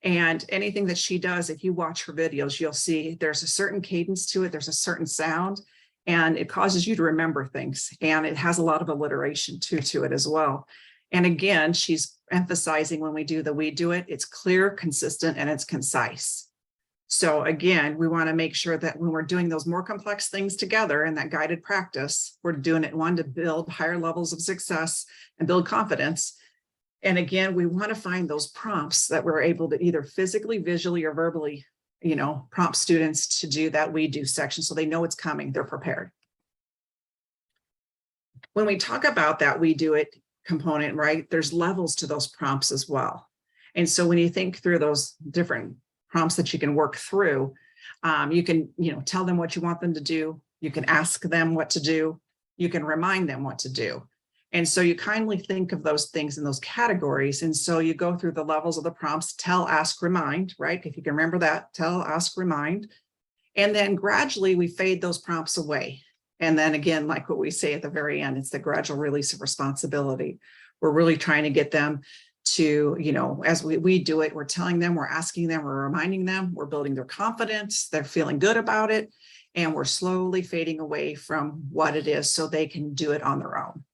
And anything that she does, if you watch her videos, you'll see there's a certain cadence to it. There's a certain sound. And it causes you to remember things. And it has a lot of alliteration to it as well. And again, she's emphasizing when we do it, it's clear, consistent, and it's concise. So again, we want to make sure that when we're doing those more complex things together in that guided practice, we're doing it, one, to build higher levels of success and build confidence. And again, we want to find those prompts that we're able to either physically, visually, or verbally prompt students to do that we do section, so they know it's coming, they're prepared. When we talk about that we do it component, right, there's levels to those prompts as well. And so when you think through those different prompts that you can work through, you can, tell them what you want them to do. You can ask them what to do. You can remind them what to do. And so you kindly think of those things in those categories. And so you go through the levels of the prompts, tell, ask, remind, right? If you can remember that, tell, ask, remind. And then gradually we fade those prompts away. And then again, like what we say at the very end, it's the gradual release of responsibility. We're really trying to get them to, as we do it, we're telling them, we're asking them, we're reminding them, we're building their confidence, they're feeling good about it, and we're slowly fading away from what it is so they can do it on their own.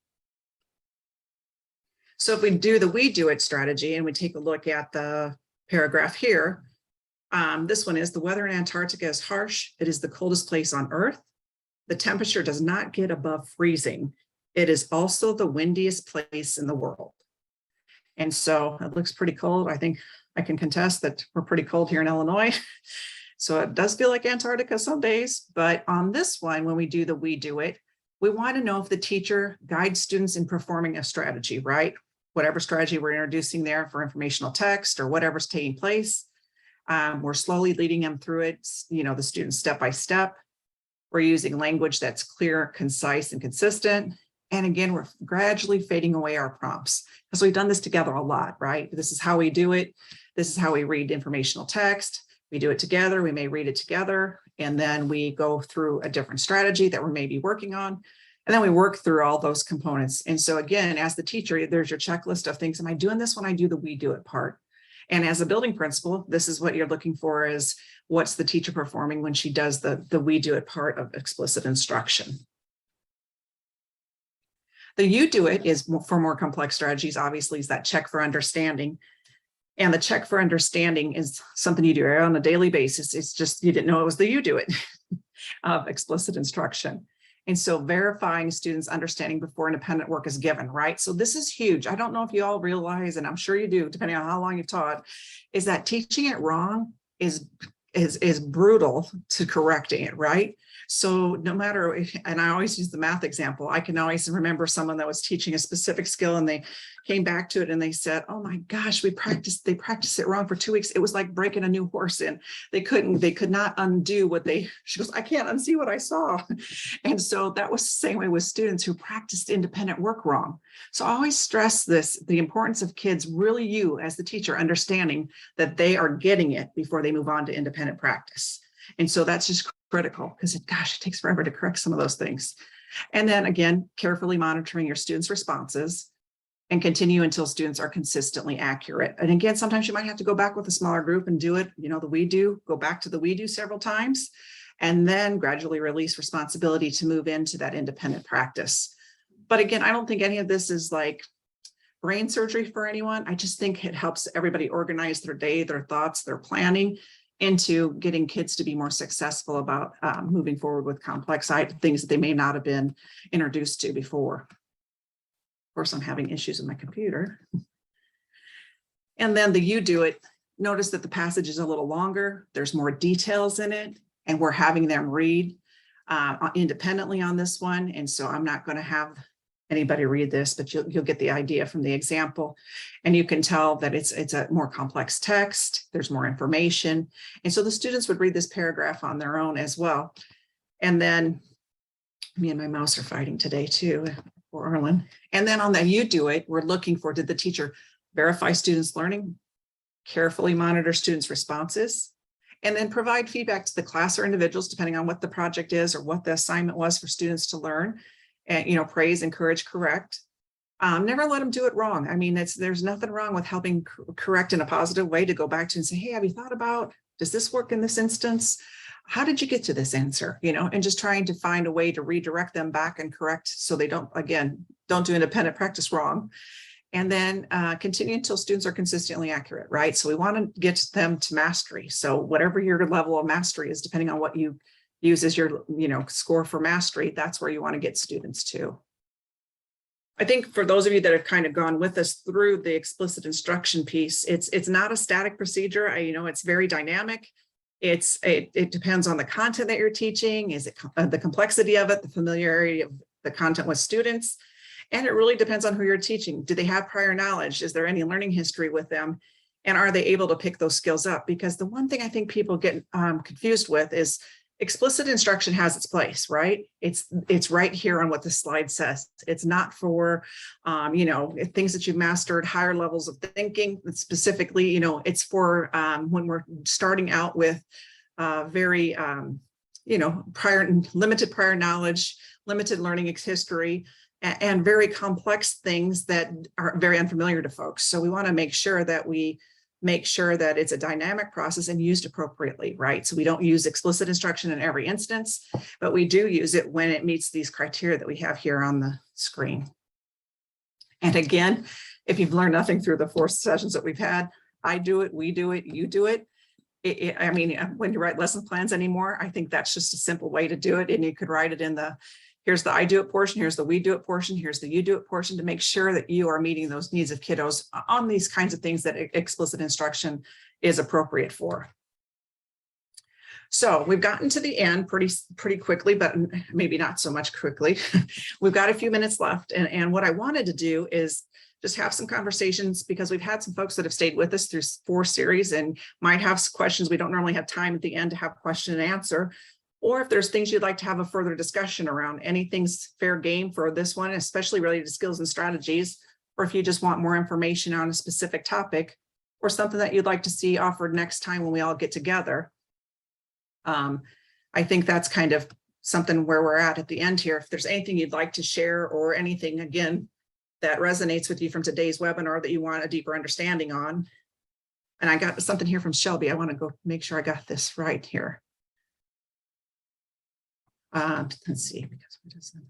So if we do the we do it strategy and we take a look at the paragraph here, this one is the weather in Antarctica is harsh. It is the coldest place on Earth. The temperature does not get above freezing. It is also the windiest place in the world. And so it looks pretty cold. I think I can contest that we're pretty cold here in Illinois. So it does feel like Antarctica some days, but on this one, when we do the we do it, we want to know if the teacher guides students in performing a strategy, right? Whatever strategy we're introducing there for informational text or whatever's taking place. We're slowly leading them through it, the students step by step. We're using language that's clear, concise, and consistent. And again, we're gradually fading away our prompts because we've done this together a lot, right? This is how we do it. This is how we read informational text. We do it together. We may read it together, and then we go through a different strategy that we're maybe working on. And then we work through all those components. And so again, as the teacher, there's your checklist of things. Am I doing this when I do the we do it part? And as a building principal, this is what you're looking for is what's the teacher performing when she does the we do it part of explicit instruction. The you do it is for more complex strategies, obviously, is that check for understanding. And the check for understanding is something you do on a daily basis. It's just, you didn't know it was the you do it of explicit instruction. And so verifying students' understanding before independent work is given, right? So this is huge. I don't know if you all realize, and I'm sure you do, depending on how long you've taught, is that teaching it wrong is brutal to correcting it, right? So no matter, and I always use the math example, I can always remember someone that was teaching a specific skill and they came back to it and they said, oh my gosh, they practiced it wrong for 2 weeks. It was like breaking a new horse in. They could not undo she goes, I can't unsee what I saw. And so that was the same way with students who practiced independent work wrong. So I always stress this, the importance of kids, really you as the teacher, understanding that they are getting it before they move on to independent practice. And so that's just critical because it takes forever to correct some of those things. And then again, carefully monitoring your students' responses and continue until students are consistently accurate. And again, sometimes you might have to go back with a smaller group and do it, the we do, go back to the we do several times, and then gradually release responsibility to move into that independent practice. But again, I don't think any of this is like brain surgery for anyone. I just think it helps everybody organize their day, their thoughts, their planning into getting kids to be more successful about moving forward with complex things that they may not have been introduced to before. Of course, I'm having issues with my computer. And then the you do it, notice that the passage is a little longer. There's more details in it, and we're having them read independently on this one. And so I'm not going to have anybody read this, but you'll get the idea from the example. And you can tell that it's a more complex text. There's more information. And so the students would read this paragraph on their own as well. And then me and my mouse are fighting today too, for Arlen. And then on the you do it, we're looking for, did the teacher verify students' learning, carefully monitor students' responses, and then provide feedback to the class or individuals, depending on what the project is or what the assignment was for students to learn. And, praise, encourage, correct. Never let them do it wrong. I mean, there's nothing wrong with helping correct in a positive way to go back to and say, hey, have you thought about, does this work in this instance? How did you get to this answer? And just trying to find a way to redirect them back and correct so they don't do independent practice wrong. And then continue until students are consistently accurate, right? So we want to get them to mastery. So whatever your level of mastery is, depending on what you use as your score for mastery, that's where you want to get students to. I think for those of you that have kind of gone with us through the explicit instruction piece, it's not a static procedure. It's very dynamic. It depends on the content that you're teaching. Is it the complexity of it, the familiarity of the content with students? And it really depends on who you're teaching. Do they have prior knowledge? Is there any learning history with them? And are they able to pick those skills up? Because the one thing I think people get confused with is explicit instruction has its place, right? It's right here on what the slide says. It's not for, things that you've mastered, higher levels of thinking. Specifically, it's for when we're starting out with very, limited prior knowledge, limited learning history, and very complex things that are very unfamiliar to folks. So we want to make sure that it's a dynamic process and used appropriately, right? So we don't use explicit instruction in every instance, but we do use it when it meets these criteria that we have here on the screen. And again, if you've learned nothing through the 4 sessions that we've had, I do it, we do it, you do it. When you write lesson plans anymore, I think that's just a simple way to do it. And you could write it in here's the I do it portion, here's the we do it portion, here's the you do it portion, to make sure that you are meeting those needs of kiddos on these kinds of things that explicit instruction is appropriate for. So we've gotten to the end pretty quickly, but maybe not so much quickly. We've got a few minutes left. And what I wanted to do is just have some conversations, because we've had some folks that have stayed with us through 4 series and might have some questions. We don't normally have time at the end to have question and answer. Or if there's things you'd like to have a further discussion around, anything's fair game for this one, especially related to skills and strategies, or if you just want more information on a specific topic or something that you'd like to see offered next time when we all get together. I think that's kind of something where we're at the end here. If there's anything you'd like to share, or anything, again, that resonates with you from today's webinar that you want a deeper understanding on. And I got something here from Shelby. I want to go make sure I got this right here. Let's see, because what is that?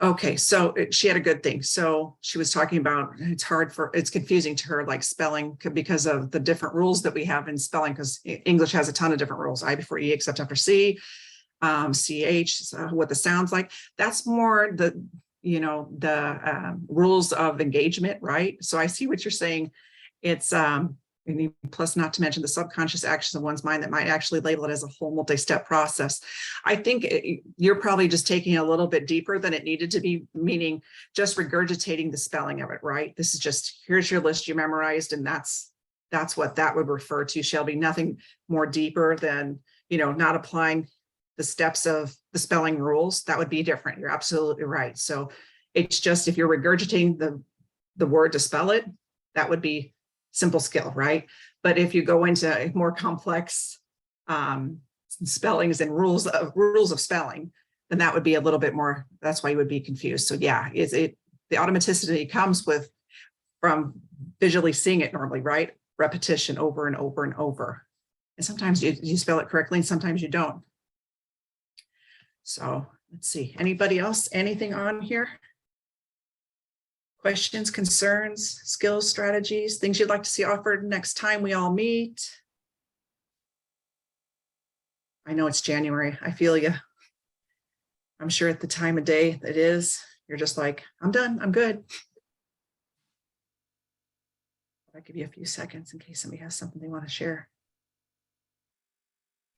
Okay, so she had a good thing. So she was talking about it's confusing to her, like spelling, because of the different rules that we have in spelling, because English has a ton of different rules, I before E except after C, CH, what the sounds like. That's more the rules of engagement, right? So I see what you're saying. It's plus, not to mention the subconscious actions of one's mind that might actually label it as a whole multi-step process. I think you're probably just taking it a little bit deeper than it needed to be, meaning just regurgitating the spelling of it, right? This is just, here's your list you memorized, and that's what that would refer to, Shelby. Nothing more deeper than, not applying the steps of the spelling rules. That would be different. You're absolutely right. So it's just, if you're regurgitating the word to spell it, that would be simple skill, right? But if you go into more complex spellings and rules of spelling, then that would be a little bit more, that's why you would be confused. So yeah, the automaticity comes from visually seeing it normally, right? Repetition over and over and over. And sometimes you spell it correctly and sometimes you don't. So let's see, anybody else, anything on here? Questions, concerns, skills, strategies, things you'd like to see offered next time we all meet? I know it's January. I feel you. I'm sure at the time of day it is, you're just like, I'm done, I'm good. I'll give you a few seconds in case somebody has something they want to share.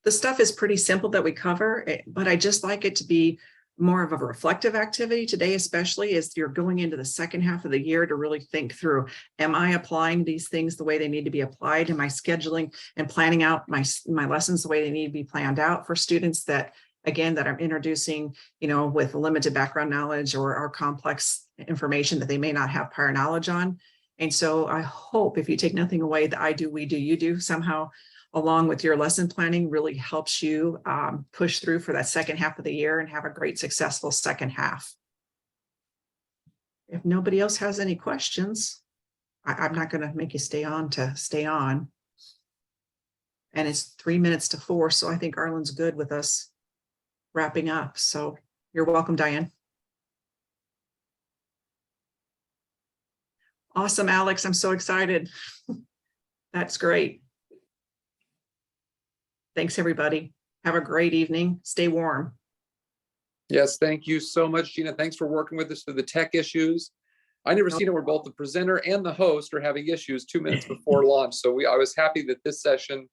The stuff is pretty simple that we cover, but I just like it to be more of a reflective activity today, especially as you're going into the second half of the year, to really think through, am I applying these things the way they need to be applied? Am I scheduling and planning out my lessons the way they need to be planned out for students that, again, that I'm introducing, with limited background knowledge or complex information that they may not have prior knowledge on? And so I hope, if you take nothing away, the I do, we do, you do somehow, along with your lesson planning, really helps you push through for that second half of the year and have a great, successful second half. If nobody else has any questions, I'm not going to make you stay on to stay on. And it's 3 minutes to 4, so I think Arlen's good with us wrapping up. So you're welcome, Diane. Awesome, Alex. I'm so excited. That's great. Thanks, everybody. Have a great evening. Stay warm. Yes, thank you so much, Gina. Thanks for working with us through the tech issues. I never seen it where both the presenter and the host are having issues 2 minutes before launch. So I was happy that this session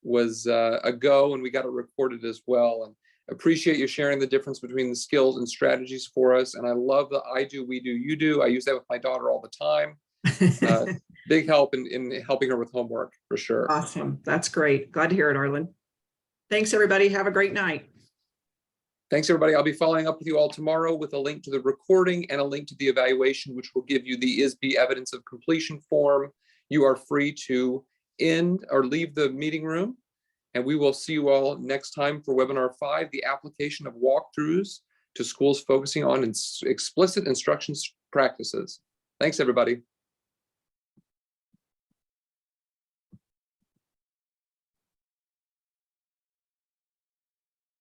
was a go, and we got it recorded as well. And appreciate you sharing the difference between the skills and strategies for us. And I love the I do, we do, you do. I use that with my daughter all the time. big help in helping her with homework for sure. Awesome. That's great. Glad to hear it, Arlen. Thanks, everybody. Have a great night. Thanks, everybody. I'll be following up with you all tomorrow with a link to the recording and a link to the evaluation, which will give you the ISB evidence of completion form. You are free to end or leave the meeting room, and we will see you all next time for webinar 5, the application of walkthroughs to schools focusing on explicit instruction practices. Thanks, everybody.